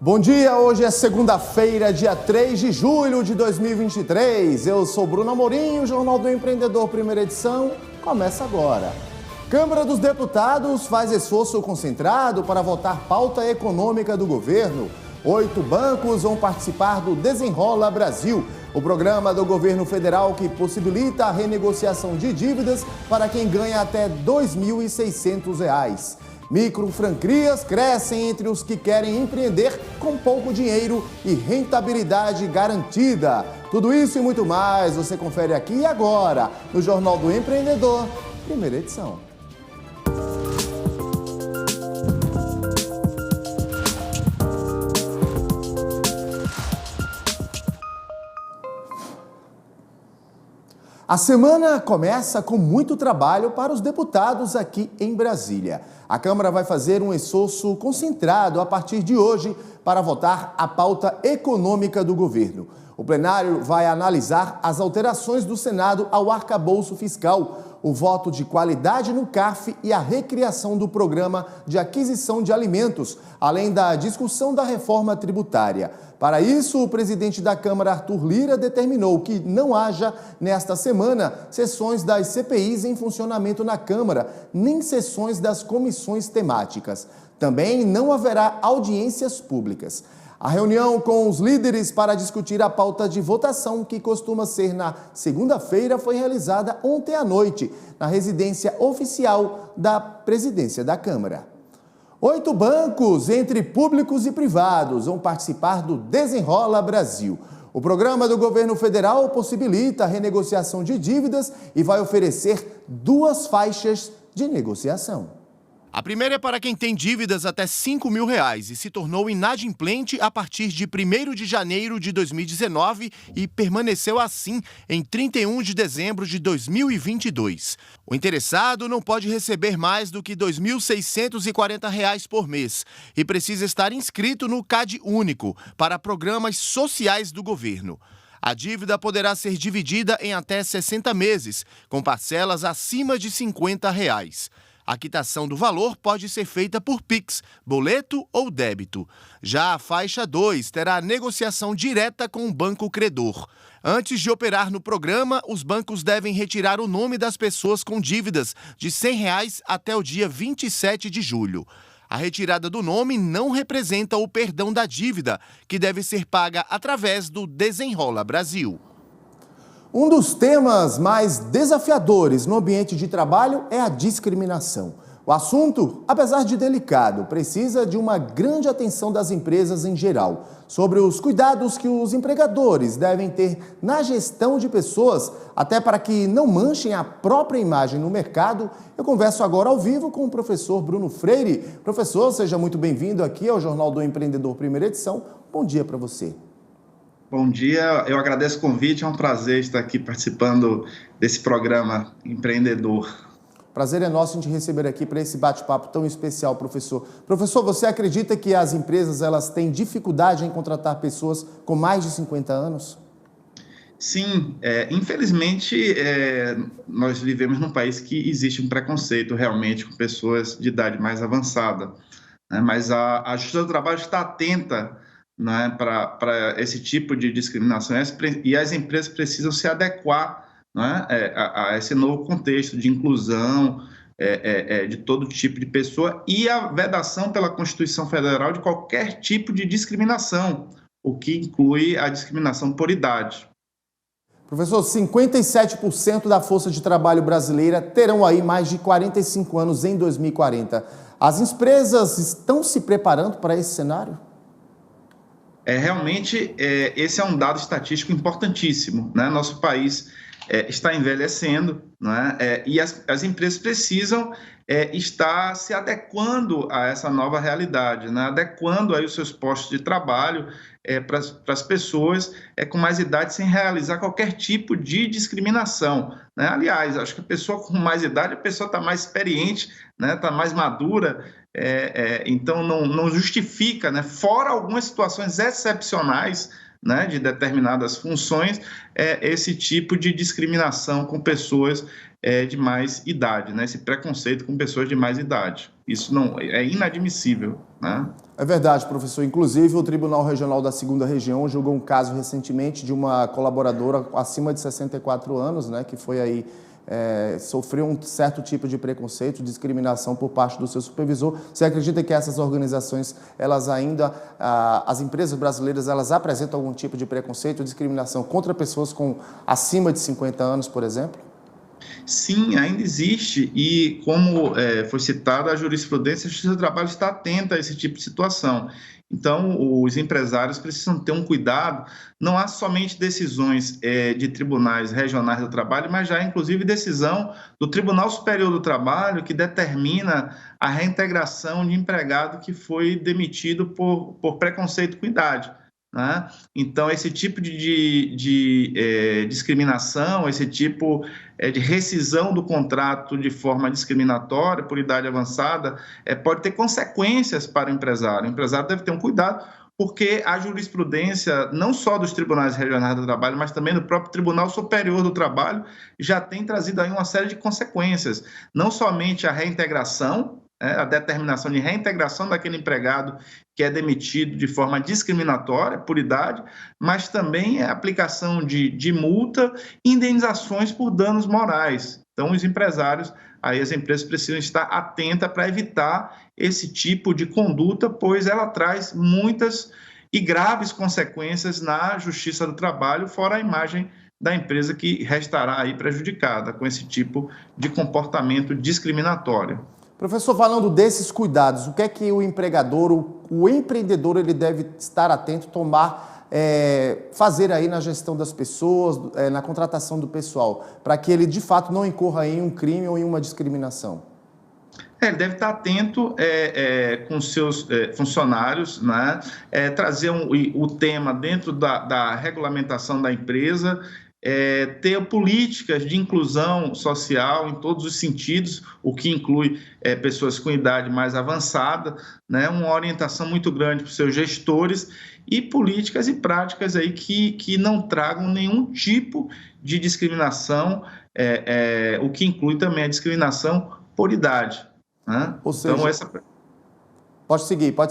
Bom dia, hoje é segunda-feira, dia 3 de julho de 2023. Eu sou Bruno Amorim e o Jornal do Empreendedor, primeira edição, começa agora. Câmara dos Deputados faz esforço concentrado para votar pauta econômica do governo. 8 bancos vão participar do Desenrola Brasil, o programa do governo federal que possibilita a renegociação de dívidas para quem ganha até R$ 2.600. Microfranquias crescem entre os que querem empreender com pouco dinheiro e rentabilidade garantida. Tudo isso e muito mais você confere aqui e agora no Jornal do Empreendedor, primeira edição. A semana começa com muito trabalho para os deputados aqui em Brasília. A Câmara vai fazer um esforço concentrado a partir de hoje para votar a pauta econômica do governo. O plenário vai analisar as alterações do Senado ao arcabouço fiscal, o voto de qualidade no CARF e a recriação do programa de aquisição de alimentos, além da discussão da reforma tributária. Para isso, o presidente da Câmara, Arthur Lira, determinou que não haja, nesta semana, sessões das CPIs em funcionamento na Câmara, nem sessões das comissões temáticas. Também não haverá audiências públicas. A reunião com os líderes para discutir a pauta de votação, que costuma ser na segunda-feira, foi realizada ontem à noite, na residência oficial da presidência da Câmara. 8 bancos, entre públicos e privados, vão participar do Desenrola Brasil. O programa do governo federal possibilita a renegociação de dívidas e vai oferecer 2 faixas de negociação. A primeira é para quem tem dívidas até R$ 5.000 e se tornou inadimplente a partir de 1º de janeiro de 2019 e permaneceu assim em 31 de dezembro de 2022. O interessado não pode receber mais do que R$ 2.640 por mês e precisa estar inscrito no CAD Único para programas sociais do governo. A dívida poderá ser dividida em até 60 meses, com parcelas acima de R$ 50. A quitação do valor pode ser feita por Pix, boleto ou débito. Já a faixa 2 terá negociação direta com o banco credor. Antes de operar no programa, os bancos devem retirar o nome das pessoas com dívidas de R$ 100 até o dia 27 de julho. A retirada do nome não representa o perdão da dívida, que deve ser paga através do Desenrola Brasil. Um dos temas mais desafiadores no ambiente de trabalho é a discriminação. O assunto, apesar de delicado, precisa de uma grande atenção das empresas em geral. Sobre os cuidados que os empregadores devem ter na gestão de pessoas, até para que não manchem a própria imagem no mercado, eu converso agora ao vivo com o professor Bruno Freire. Professor, seja muito bem-vindo aqui ao Jornal do Empreendedor, primeira edição. Bom dia para você. Bom dia, eu agradeço o convite, é um prazer estar aqui participando desse programa Empreendedor. Prazer é nosso em te receber aqui para esse bate-papo tão especial, professor. Professor, você acredita que as empresas elas têm dificuldade em contratar pessoas com mais de 50 anos? Sim, infelizmente nós vivemos num país que existe um preconceito realmente com pessoas de idade mais avançada, né? Mas a Justiça do Trabalho está atenta, né, para esse tipo de discriminação e as empresas precisam se adequar, né, a esse novo contexto de inclusão de todo tipo de pessoa e a vedação pela Constituição Federal de qualquer tipo de discriminação, o que inclui a discriminação por idade. Professor, 57% da força de trabalho brasileira terão aí mais de 45 anos em 2040. As empresas estão se preparando para esse cenário? Realmente, esse é um dado estatístico importantíssimo, né? Nosso país está envelhecendo, né? E as empresas precisam estar se adequando a essa nova realidade, né? Adequando aí os seus postos de trabalho para as pessoas com mais idade sem realizar qualquer tipo de discriminação, né? Aliás, acho que a pessoa com mais idade, a pessoa está mais experiente, né? Está mais madura, então não justifica, né? Fora algumas situações excepcionais, né, de determinadas funções, esse tipo de discriminação com pessoas de mais idade, né, esse preconceito com pessoas de mais idade. Isso não é inadmissível, né? É verdade, professor. Inclusive, o Tribunal Regional da 2ª Região julgou um caso recentemente de uma colaboradora acima de 64 anos, né, que foi aí, sofreu um certo tipo de preconceito, discriminação por parte do seu supervisor. Você acredita que essas organizações, elas ainda, as empresas brasileiras, elas apresentam algum tipo de preconceito, discriminação contra pessoas com acima de 50 anos, por exemplo? Sim, ainda existe e, como foi citado, a jurisprudência, a Justiça do Trabalho está atenta a esse tipo de situação. Então, os empresários precisam ter um cuidado, não há somente decisões de tribunais regionais do trabalho, mas já, inclusive, decisão do Tribunal Superior do Trabalho, que determina a reintegração de empregado que foi demitido por preconceito com idade, né? Então, esse tipo de discriminação, esse tipo de rescisão do contrato de forma discriminatória por idade avançada, pode ter consequências para o empresário. O empresário deve ter um cuidado, porque a jurisprudência, não só dos tribunais regionais do trabalho, mas também do próprio Tribunal Superior do Trabalho, já tem trazido aí uma série de consequências. Não somente a reintegração, a determinação de reintegração daquele empregado que é demitido de forma discriminatória por idade, mas também a aplicação de multa e indenizações por danos morais. Então, os empresários, aí as empresas precisam estar atentas para evitar esse tipo de conduta, pois ela traz muitas e graves consequências na Justiça do Trabalho, fora a imagem da empresa que restará aí prejudicada com esse tipo de comportamento discriminatório. Professor, falando desses cuidados, o que é que o empregador, o empreendedor, ele deve estar atento, fazer aí na gestão das pessoas, na contratação do pessoal, para que ele, de fato, não incorra em um crime ou em uma discriminação? Ele deve estar atento com seus funcionários, né? Trazer o tema dentro da regulamentação da empresa, ter políticas de inclusão social em todos os sentidos, o que inclui pessoas com idade mais avançada, né? Uma orientação muito grande para os seus gestores e políticas e práticas aí que não tragam nenhum tipo de discriminação, o que inclui também a discriminação por idade, né? Ou seja, então, pode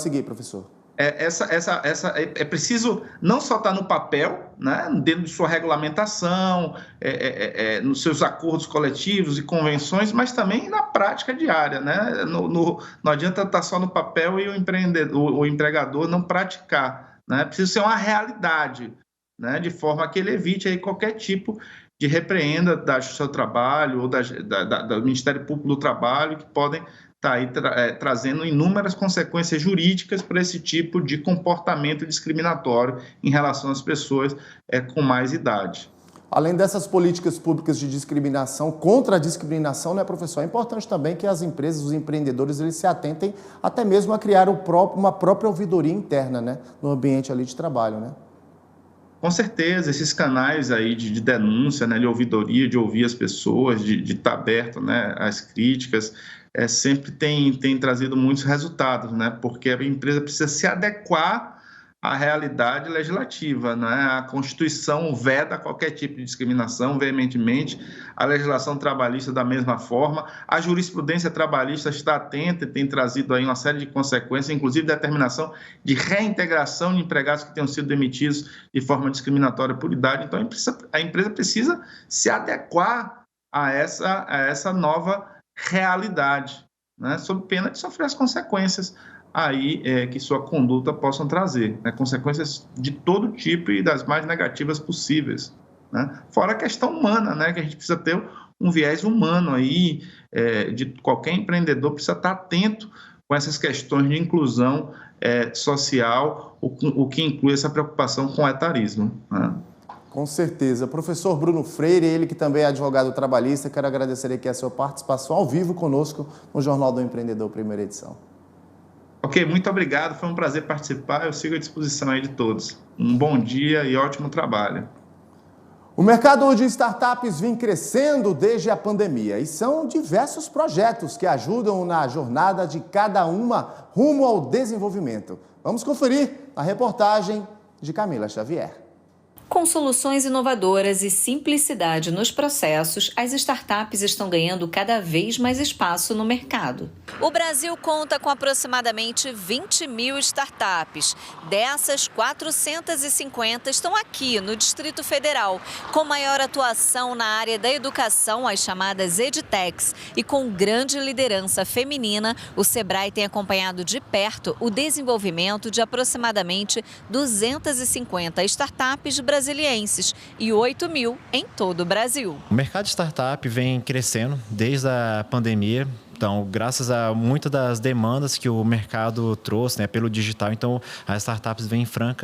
seguir, professor. É preciso não só estar no papel, né, dentro de sua regulamentação, nos seus acordos coletivos e convenções, mas também na prática diária, né? Não adianta estar só no papel e o empregador não praticar, né? Precisa ser uma realidade, né, de forma que ele evite aí qualquer tipo de repreenda da Justiça do Trabalho ou do Ministério Público do Trabalho, que podem estar aí trazendo inúmeras consequências jurídicas para esse tipo de comportamento discriminatório em relação às pessoas com mais idade. Além dessas políticas públicas de discriminação, contra a discriminação, né, professor? É importante também que as empresas, os empreendedores, eles se atentem até mesmo a criar uma própria ouvidoria interna, né, no ambiente ali de trabalho, né? Com certeza, esses canais aí de denúncia, né, de ouvidoria, de ouvir as pessoas, de estar aberto, né, às críticas, sempre tem trazido muitos resultados, né, porque a empresa precisa se adequar à realidade legislativa, né? A Constituição veda qualquer tipo de discriminação veementemente, a legislação trabalhista da mesma forma, a jurisprudência trabalhista está atenta e tem trazido aí uma série de consequências, inclusive determinação de reintegração de empregados que tenham sido demitidos de forma discriminatória por idade. Então, a empresa precisa se adequar a essa nova realidade, né? Sob pena de sofrer as consequências aí que sua conduta possam trazer, né? Consequências de todo tipo e das mais negativas possíveis, né? Fora a questão humana, né? Que a gente precisa ter um viés humano aí, de qualquer empreendedor precisa estar atento com essas questões de inclusão social, o que inclui essa preocupação com o etarismo, né? Com certeza. Professor Bruno Freire, ele que também é advogado trabalhista, quero agradecer aqui a sua participação ao vivo conosco no Jornal do Empreendedor, primeira edição. Ok, muito obrigado, foi um prazer participar, eu sigo à disposição aí de todos. Um bom dia e ótimo trabalho. O mercado de startups vem crescendo desde a pandemia e são diversos projetos que ajudam na jornada de cada uma rumo ao desenvolvimento. Vamos conferir a reportagem de Camila Xavier. Com soluções inovadoras e simplicidade nos processos, as startups estão ganhando cada vez mais espaço no mercado. O Brasil conta com aproximadamente 20 mil startups. Dessas, 450 estão aqui no Distrito Federal, com maior atuação na área da educação, as chamadas edtechs, e com grande liderança feminina, o Sebrae tem acompanhado de perto o desenvolvimento de aproximadamente 250 startups brasileiras e 8 mil em todo o Brasil. O mercado de startup vem crescendo desde a pandemia. Então, graças a muitas das demandas que o mercado trouxe, né, pelo digital, então as startups vêm em franco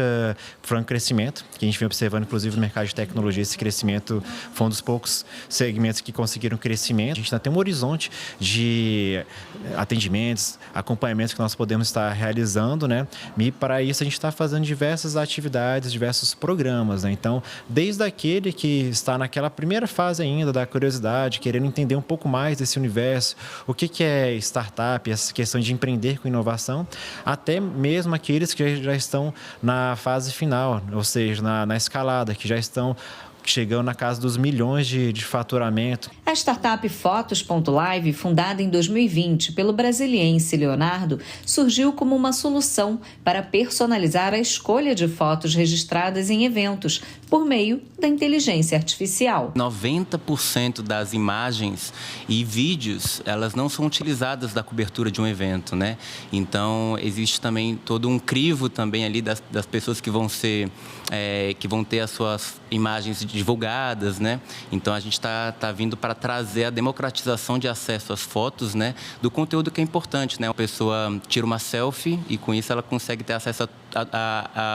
crescimento, que a gente vem observando, inclusive, no mercado de tecnologia. Esse crescimento foi um dos poucos segmentos que conseguiram crescimento. A gente ainda tem um horizonte de atendimentos, acompanhamentos que nós podemos estar realizando, né? E para isso a gente está fazendo diversas atividades, diversos programas, né? Então, desde aquele que está naquela primeira fase ainda da curiosidade, querendo entender um pouco mais desse universo, o que é startup, essa questão de empreender com inovação, até mesmo aqueles que já estão na fase final, ou seja, na escalada, que já estão chegando na casa dos milhões de faturamento. A startup Fotos.live, fundada em 2020 pelo brasiliense Leonardo, surgiu como uma solução para personalizar a escolha de fotos registradas em eventos por meio da inteligência artificial. 90% das imagens e vídeos, elas não são utilizadas da cobertura de um evento, né? Então, existe também todo um crivo também ali das pessoas que vão ter as suas imagens divulgadas, né? Então, a gente está vindo para trazer a democratização de acesso às fotos, né? Do conteúdo que é importante, né? A pessoa tira uma selfie e, com isso, ela consegue ter acesso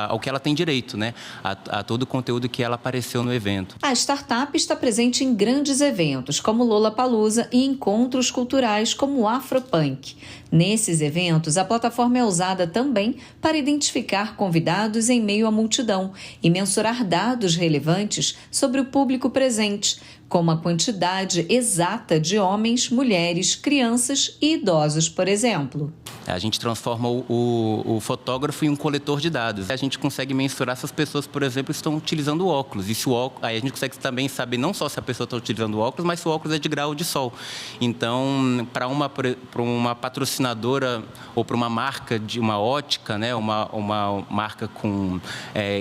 ao que ela tem direito, né? A todo o conteúdo que ela apareceu no evento. A startup está presente em grandes eventos, como Lollapalooza, e encontros culturais como o Afropunk. Nesses eventos, a plataforma é usada também para identificar convidados em meio à multidão e mensurar dados relevantes sobre o público presente, como a quantidade exata de homens, mulheres, crianças e idosos, por exemplo. A gente transforma o fotógrafo em um coletor de dados. A gente consegue mensurar se as pessoas, por exemplo, estão utilizando óculos. E se o óculos, aí a gente consegue também saber não só se a pessoa está utilizando óculos, mas se o óculos é de grau de sol. Então, para uma patrocinadora ou para uma marca de uma ótica, né, uma marca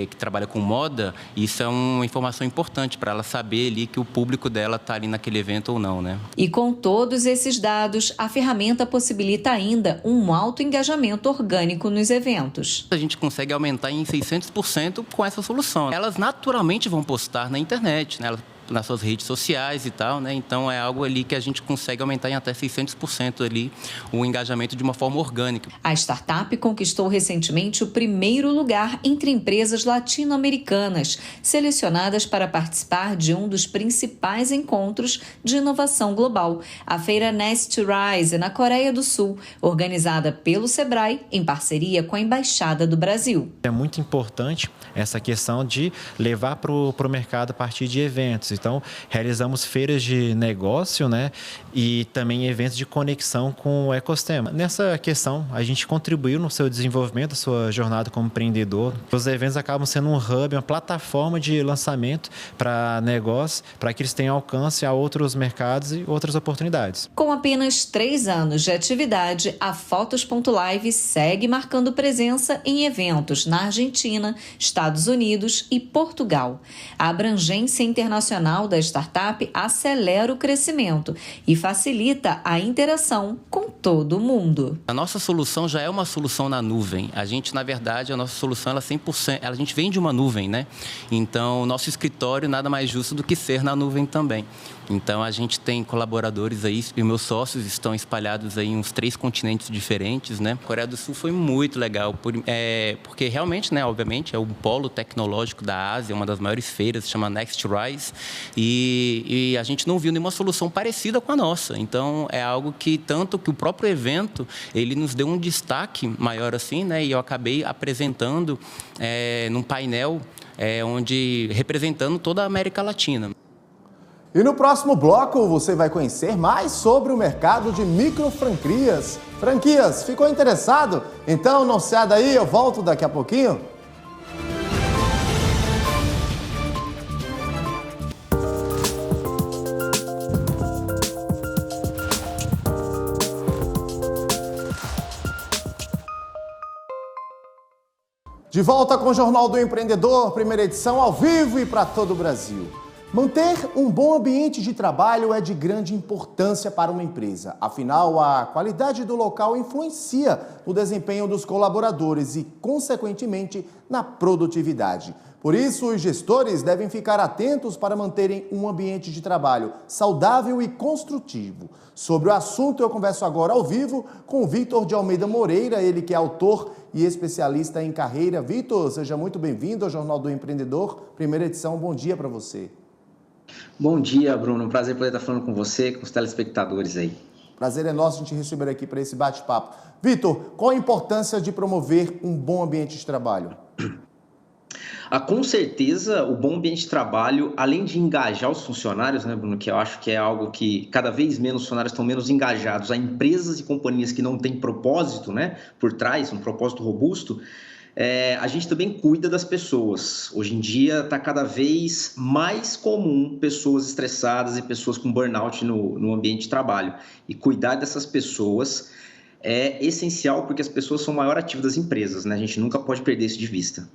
que trabalha com moda, isso é uma informação importante para ela saber ali que o público dela está ali naquele evento ou não, né? E com todos esses dados, a ferramenta possibilita ainda um alto engajamento orgânico nos eventos. A gente consegue aumentar em 600% com essa solução. Elas naturalmente vão postar na internet, né? Nas suas redes sociais e tal, né? Então é algo ali que a gente consegue aumentar em até 600% ali o engajamento de uma forma orgânica. A startup conquistou recentemente o primeiro lugar entre empresas latino-americanas, selecionadas para participar de um dos principais encontros de inovação global, a Feira Next Rise, na Coreia do Sul, organizada pelo Sebrae em parceria com a Embaixada do Brasil. É muito importante essa questão de levar para o mercado a partir de eventos. Então, realizamos feiras de negócio, né? E também eventos de conexão com o ecossistema. Nessa questão, a gente contribuiu no seu desenvolvimento, a sua jornada como empreendedor. Os eventos acabam sendo um hub, uma plataforma de lançamento para negócios, para que eles tenham alcance a outros mercados e outras oportunidades. Com apenas 3 anos de atividade, a Fotos.live segue marcando presença em eventos na Argentina, Estados Unidos e Portugal. A abrangência internacional da startup acelera o crescimento e facilita a interação com todo mundo. A nossa solução já é uma solução na nuvem. A gente, na verdade, a nossa solução ela 100%, a gente vem de uma nuvem, né? Então, o nosso escritório nada mais justo do que ser na nuvem também. Então, a gente tem colaboradores aí, e meus sócios estão espalhados aí em uns 3 continentes diferentes, né? A Coreia do Sul foi muito legal, porque realmente, né, obviamente, é o polo tecnológico da Ásia, uma das maiores feiras, se chama Next Rise, e a gente não viu nenhuma solução parecida com a nossa. Então, é algo que, tanto que o próprio evento, ele nos deu um destaque maior assim, né? E eu acabei apresentando num painel representando toda a América Latina. E no próximo bloco você vai conhecer mais sobre o mercado de microfranquias. Franquias, ficou interessado? Então não saia daí, eu volto daqui a pouquinho. De volta com o Jornal do Empreendedor, primeira edição ao vivo e para todo o Brasil. Manter um bom ambiente de trabalho é de grande importância para uma empresa. Afinal, a qualidade do local influencia no desempenho dos colaboradores e, consequentemente, na produtividade. Por isso, os gestores devem ficar atentos para manterem um ambiente de trabalho saudável e construtivo. Sobre o assunto, eu converso agora ao vivo com o Vitor de Almeida Moreira, ele que é autor e especialista em carreira. Vitor, seja muito bem-vindo ao Jornal do Empreendedor, primeira edição. Bom dia para você. Bom dia, Bruno. Um prazer poder estar falando com você, com os telespectadores aí. Prazer é nosso a gente receber aqui para esse bate-papo. Vitor, qual a importância de promover um bom ambiente de trabalho? Com certeza, o bom ambiente de trabalho, além de engajar os funcionários, né, Bruno, que eu acho que é algo que cada vez menos funcionários estão menos engajados a empresas e companhias que não têm propósito, né, por trás, um propósito robusto, a gente também cuida das pessoas. Hoje em dia está cada vez mais comum pessoas estressadas e pessoas com burnout no ambiente de trabalho. E cuidar dessas pessoas é essencial porque as pessoas são o maior ativo das empresas, né? A gente nunca pode perder isso de vista.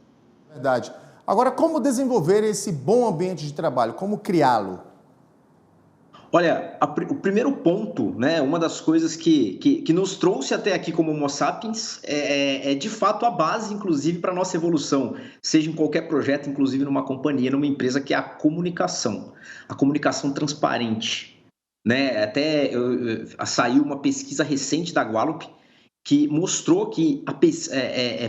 Verdade. Agora, como desenvolver esse bom ambiente de trabalho? Como criá-lo? Olha, o primeiro ponto, né, uma das coisas que nos trouxe até aqui como Homo sapiens é de fato a base, inclusive, para a nossa evolução, seja em qualquer projeto, inclusive numa companhia, numa empresa, que é a comunicação transparente. Né? Até saiu uma pesquisa recente da Gallup que mostrou que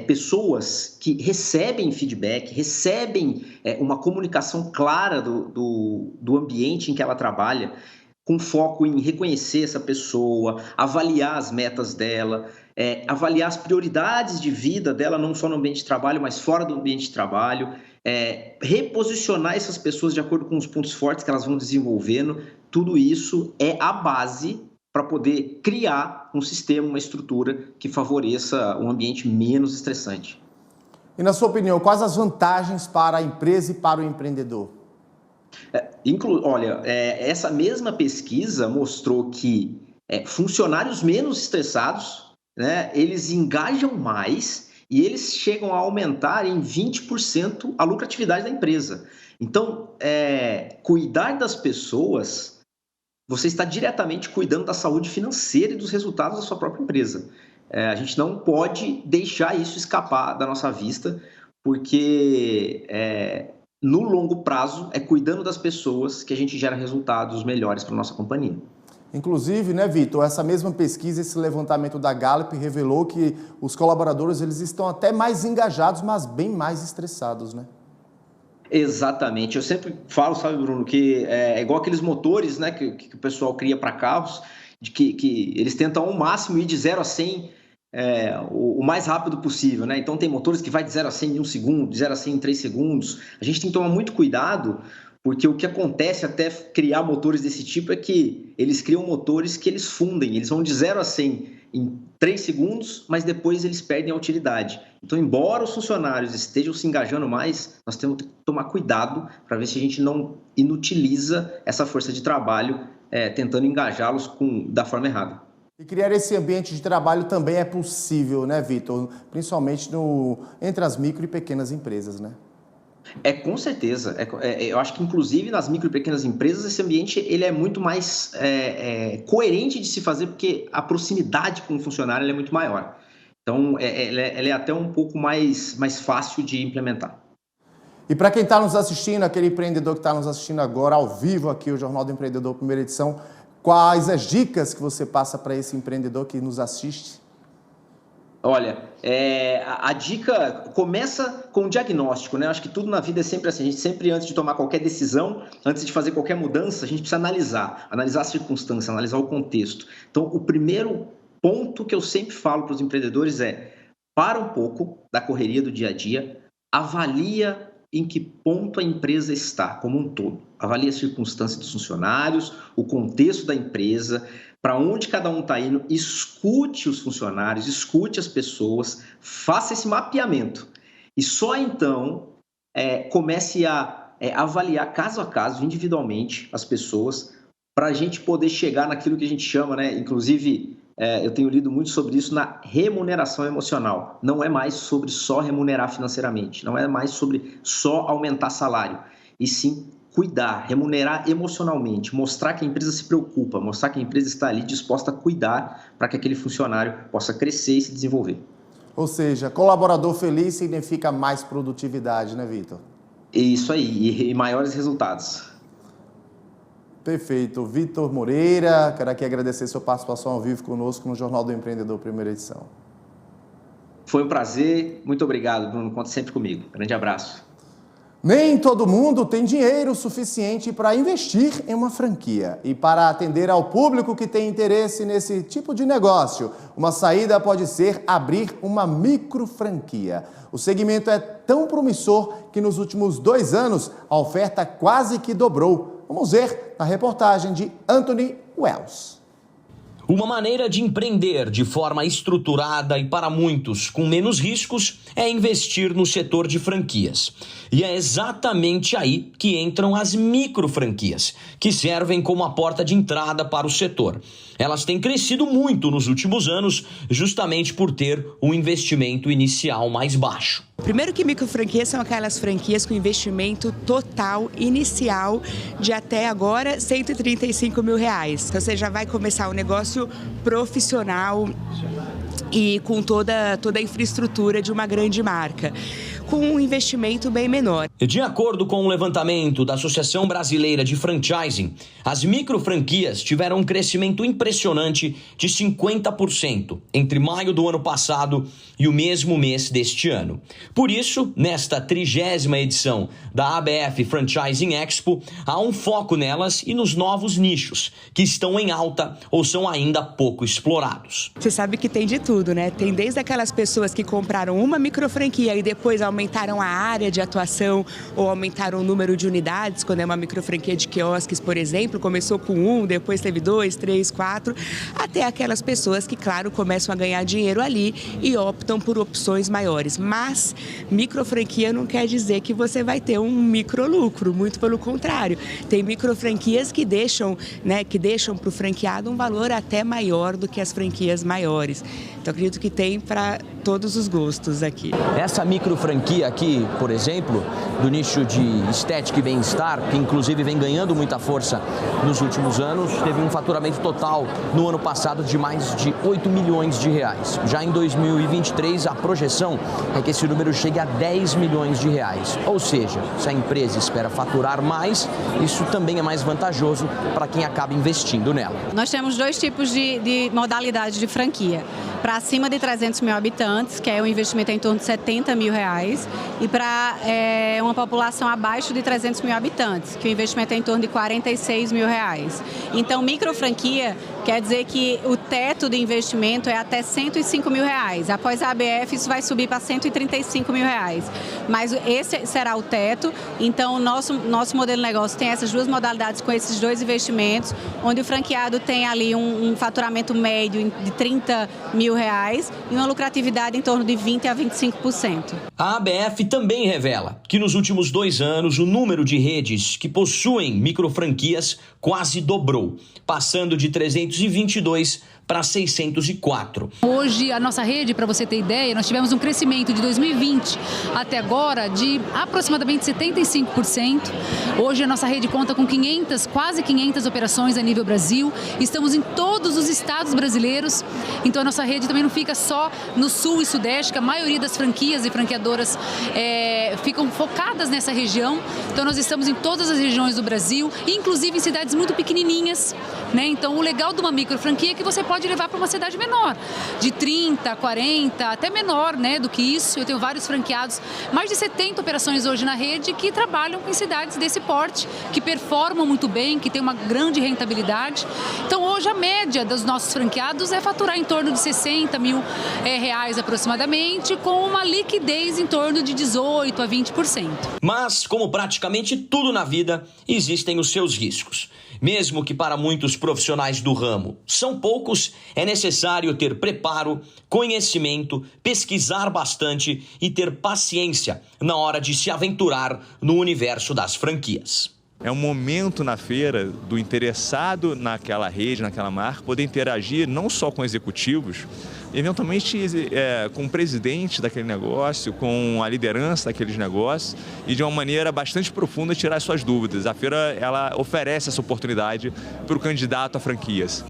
pessoas que recebem feedback, recebem uma comunicação clara do ambiente em que ela trabalha, com foco em reconhecer essa pessoa, avaliar as metas dela, avaliar as prioridades de vida dela, não só no ambiente de trabalho, mas fora do ambiente de trabalho, reposicionar essas pessoas de acordo com os pontos fortes que elas vão desenvolvendo. Tudo isso é a base para poder criar um sistema, uma estrutura que favoreça um ambiente menos estressante. E na sua opinião, quais as vantagens para a empresa e para o empreendedor? Olha, essa mesma pesquisa mostrou que funcionários menos estressados, né, eles engajam mais e eles chegam a aumentar em 20% a lucratividade da empresa. Então, cuidar das pessoas, você está diretamente cuidando da saúde financeira e dos resultados da sua própria empresa. A gente não pode deixar isso escapar da nossa vista, porque no longo prazo é cuidando das pessoas que a gente gera resultados melhores para a nossa companhia. Inclusive, né, Vitor, essa mesma pesquisa, esse levantamento da Gallup revelou que os colaboradores eles estão até mais engajados, mas bem mais estressados, né? Exatamente. Eu sempre falo, sabe, Bruno, que é igual aqueles motores, né, que o pessoal cria para carros, de que eles tentam ao máximo ir de 0 a 100 o mais rápido possível, né? Então tem motores que vai de 0 a 100 em 1 segundo, de 0 a 100 em 3 segundos. A gente tem que tomar muito cuidado, porque o que acontece até criar motores desse tipo é que eles criam motores que eles fundem, eles vão de 0 a 100 em 3 segundos, mas depois eles perdem a utilidade. Então, embora os funcionários estejam se engajando mais, nós temos que tomar cuidado para ver se a gente não inutiliza essa força de trabalho, tentando engajá-los da forma errada. E criar esse ambiente de trabalho também é possível, né, Vitor? Principalmente entre as micro e pequenas empresas, né? Com certeza. Eu acho que, inclusive, nas micro e pequenas empresas, esse ambiente ele é muito mais coerente de se fazer, porque a proximidade com o funcionário ele é muito maior. Então, ele é até um pouco mais fácil de implementar. E para quem está nos assistindo, aquele empreendedor que está nos assistindo agora, ao vivo aqui, o Jornal do Empreendedor, primeira edição, quais as dicas que você passa para esse empreendedor que nos assiste? Olha, a dica começa com o diagnóstico, né? Acho que tudo na vida é sempre assim. A gente sempre, antes de tomar qualquer decisão, antes de fazer qualquer mudança, a gente precisa analisar a circunstância, analisar o contexto. Então, o primeiro ponto que eu sempre falo para os empreendedores para um pouco da correria do dia a dia, avalia em que ponto a empresa está como um todo. Avalie a circunstância dos funcionários, o contexto da empresa, para onde cada um está indo, escute os funcionários, escute as pessoas, faça esse mapeamento. E só então comece a avaliar caso a caso, individualmente, as pessoas, para a gente poder chegar naquilo que a gente chama, né, inclusive eu tenho lido muito sobre isso na remuneração emocional. Não é mais sobre só remunerar financeiramente, não é mais sobre só aumentar salário, e sim cuidar, remunerar emocionalmente, mostrar que a empresa se preocupa, mostrar que a empresa está ali disposta a cuidar para que aquele funcionário possa crescer e se desenvolver. Ou seja, colaborador feliz significa mais produtividade, né, Vitor? Isso aí, e maiores resultados. Perfeito. Vitor Moreira, quero aqui agradecer sua participação ao vivo conosco no Jornal do Empreendedor, primeira edição. Foi um prazer, muito obrigado, Bruno, conta sempre comigo. Grande abraço. Nem todo mundo tem dinheiro suficiente para investir em uma franquia. E para atender ao público que tem interesse nesse tipo de negócio, uma saída pode ser abrir uma micro franquia. O segmento é tão promissor que nos últimos 2 anos a oferta quase que dobrou. Vamos ver na reportagem de Anthony Wells. Uma maneira de empreender de forma estruturada e para muitos com menos riscos é investir no setor de franquias. E é exatamente aí que entram as micro franquias, que servem como a porta de entrada para o setor. Elas têm crescido muito nos últimos anos, justamente por ter um investimento inicial mais baixo. Primeiro que micro franquias são aquelas franquias com investimento total inicial de até agora R$135 mil. Então você já vai começar um negócio profissional e com toda a infraestrutura de uma grande marca, com um investimento bem menor. De acordo com um levantamento da Associação Brasileira de Franchising, as micro franquias tiveram um crescimento impressionante de 50% entre maio do ano passado e o mesmo mês deste ano. Por isso, nesta 30ª edição da ABF Franchising Expo, há um foco nelas e nos novos nichos, que estão em alta ou são ainda pouco explorados. Você sabe que tem de tudo, né? Tem desde aquelas pessoas que compraram uma micro franquia e depois aumentaram a área de atuação ou aumentaram o número de unidades, quando é uma micro franquia de quiosques, por exemplo, começou com 1, depois teve 2, 3, 4, até aquelas pessoas que, claro, começam a ganhar dinheiro ali e optam por opções maiores. Mas micro franquia não quer dizer que você vai ter um micro lucro, muito pelo contrário. Tem micro franquias que deixam para o franqueado um valor até maior do que as franquias maiores. Então, acredito que tem para todos os gostos aqui. Essa micro franquia aqui, por exemplo, do nicho de estética e bem-estar, que inclusive vem ganhando muita força nos últimos anos, teve um faturamento total no ano passado de mais de 8 milhões de reais. Já em 2023, a projeção é que esse número chegue a 10 milhões de reais. Ou seja, se a empresa espera faturar mais, isso também é mais vantajoso para quem acaba investindo nela. Nós temos 2 tipos de modalidade de franquia. Para acima de 300 mil habitantes, que é um investimento em torno de 70 mil reais, e para uma população abaixo de 300 mil habitantes, que o investimento é em torno de 46 mil reais. Então, micro franquia quer dizer que o teto de investimento é até 105 mil reais. Após a ABF, isso vai subir para 135 mil reais. Mas esse será o teto. Então, o nosso modelo de negócio tem essas 2 modalidades com esses 2 investimentos, onde o franqueado tem ali um faturamento médio de 30 mil reais e uma lucratividade em torno de 20% a 25%. A ABF também revela que nos últimos 2 anos o número de redes que possuem micro franquias quase dobrou, passando de 322 para 604. Hoje, a nossa rede, para você ter ideia, nós tivemos um crescimento de 2020 até agora de aproximadamente 75%. Hoje, a nossa rede conta com quase 500 operações a nível Brasil. Estamos em todos os estados brasileiros. Então, a nossa rede também não fica só no sul e sudeste, que a maioria das franquias e franqueadoras ficam focadas nessa região. Então, nós estamos em todas as regiões do Brasil, inclusive em cidades muito pequenininhas, né? Então, o legal de uma micro franquia é que você pode levar para uma cidade menor, de 30, 40, até menor, né, do que isso. Eu tenho vários franqueados, mais de 70 operações hoje na rede que trabalham em cidades desse porte, que performam muito bem, que tem uma grande rentabilidade. Então, hoje a média dos nossos franqueados é faturar em torno de 60 mil reais aproximadamente, com uma liquidez em torno de 18% a 20%. Mas, como praticamente tudo na vida, existem os seus riscos. Mesmo que para muitos profissionais do ramo são poucos, é necessário ter preparo, conhecimento, pesquisar bastante e ter paciência na hora de se aventurar no universo das franquias. É um momento na feira do interessado naquela rede, naquela marca, poder interagir não só com executivos, eventualmente com o presidente daquele negócio, com a liderança daqueles negócios e de uma maneira bastante profunda tirar suas dúvidas. A feira ela oferece essa oportunidade para o candidato a franquias.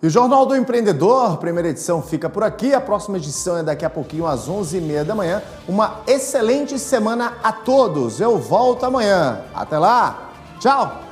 E o Jornal do Empreendedor, primeira edição, fica por aqui. A próxima edição é daqui a pouquinho, às 11h30 da manhã. Uma excelente semana a todos. Eu volto amanhã. Até lá. Tchau.